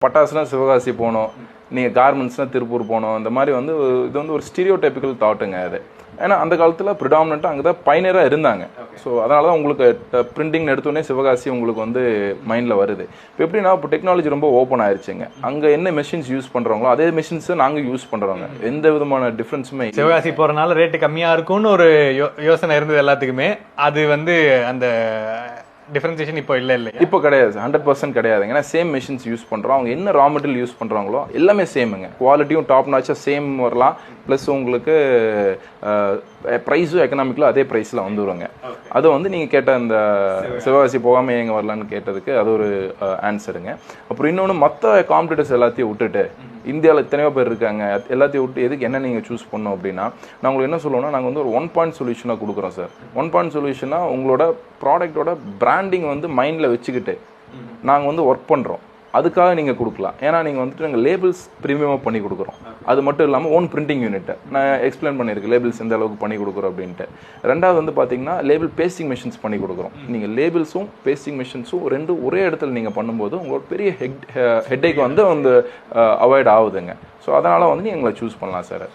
பட்டாசுனா சிவகாசி போகணும், நீங்கள் கார்மெண்ட்ஸ்னால் திருப்பூர் போகணும். இந்த மாதிரி வந்து இது வந்து ஒரு ஸ்டீரியோடைப்பிக்கல் தாட்டுங்க அது. ஏன்னா அந்த காலத்தில் ப்ரிடாமினண்ட்டாக அங்கே தான் பைனராக இருந்தாங்க. ஸோ அதனால தான் உங்களுக்கு பிரிண்டிங் எடுத்தோடனே சிவகாசி உங்களுக்கு வந்து மைண்டில் வருது. இப்போ எப்படின்னா இப்போ டெக்னாலஜி ரொம்ப ஓப்பன் ஆயிடுச்சுங்க. அங்கே என்ன மெஷின்ஸ் யூஸ் பண்ணுறாங்களோ அதே மெஷின்ஸை நாங்கள் யூஸ் பண்ணுறோங்க. எந்த விதமான டிஃப்ரென்ஸுமே. சிவகாசி போகிறனால ரேட்டு கம்மியாக இருக்கும்னு ஒரு யோசனை இருந்தது எல்லாத்துக்குமே. அது வந்து அந்த டிஃபரன்சியேஷன் இப்போ இல்லை இப்போ கிடையாது, 100% கிடையாதுங்க. ஏன்னா சேம் மெஷின்ஸ் யூஸ் பண்ணுறோம். அவங்க என்ன ரா மெட்டீரியல் யூஸ் பண்ணுறாங்களோ எல்லாமே சேமுங்க. குவாலிட்டியும் டாப் நாச்சாக சேம் வரலாம். ப்ளஸ் உங்களுக்கு ப்ரைஸும் எக்கனாமிக்கலும் அதே ப்ரைஸில் வந்துடுங்க. அது வந்து நீங்கள் கேட்ட இந்த சிவகாசி போகாமல் எங்கே வரலான்னு கேட்டதுக்கு அது ஒரு ஆன்சருங்க. அப்புறம் இன்னொன்று மற்ற காம்படிட்டர்ஸ் எல்லாத்தையும் விட்டுட்டு இந்தியாவில் எத்தனையோ பேர் இருக்காங்க, எல்லாத்தையும் விட்டு எதுக்கு என்ன நீங்கள் சூஸ் பண்ணோம் அப்படின்னா, நான் உங்களுக்கு என்ன சொல்லுவோம்னா, நாங்கள் வந்து ஒரு 1 பாயிண்ட் சொல்யூஷனாக கொடுக்குறோம் சார். 1 பாயிண்ட் சொல்யூஷனாக உங்களோட ப்ராடக்டோட பிராண்டிங் வந்து மைண்டில் வச்சுக்கிட்டு நாங்கள் வந்து ஒர்க் பண்ணுறோம். அதுக்காக நீங்கள் கொடுக்கலாம். ஏன்னா நீங்கள் வந்துட்டு நாங்கள் லேபிள்ஸ் ப்ரீமியமாக பண்ணி கொடுக்குறோம். அது மட்டும் இல்லாமல் ஓன் பிரிண்டிங் யூனிட்டை நான் எக்ஸ்பிளைன் பண்ணியிருக்கேன், லேபிள்ஸ் எந்த அளவுக்கு பண்ணி கொடுக்குறோம் அப்படின்ட்டு. ரெண்டாவது வந்து பார்த்தீங்கன்னா லேபிள் பேஸ்டிங் மிஷின்ஸ் பண்ணி கொடுக்குறோம். நீங்கள் லேபிள்ஸும் பேஸ்டிங் மிஷின்ஸும் ரெண்டும் ஒரே இடத்துல நீங்கள் பண்ணும்போது உங்களோட பெரிய ஹெட்டேக் வந்து அவாய்ட் ஆகுதுங்க. ஸோ அதனால் வந்து நீங்கள் எங்களை சூஸ் பண்ணலாம் சார்.